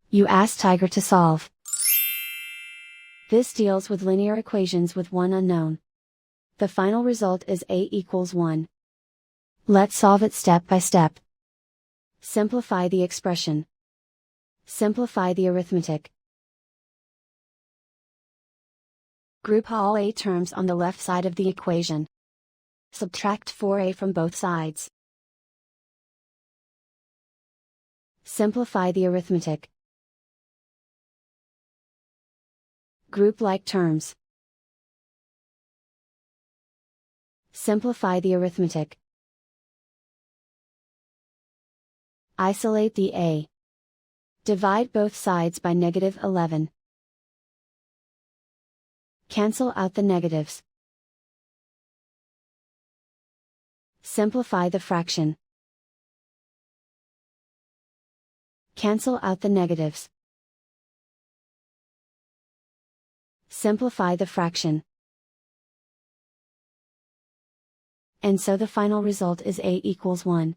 You ask Tiger to solve. This deals with linear equations with one unknown. The final result is a equals 1. Let's solve it step by step. Simplify the expression. Simplify the arithmetic. Group all a terms on the left side of the equation. Subtract 4a from both sides. Simplify the arithmetic. Group like terms. Simplify the arithmetic. Isolate the a. Divide both sides by -11. Cancel out the negatives. Simplify the fraction. Cancel out the negatives. Simplify the fraction. And so the final result is a equals 1.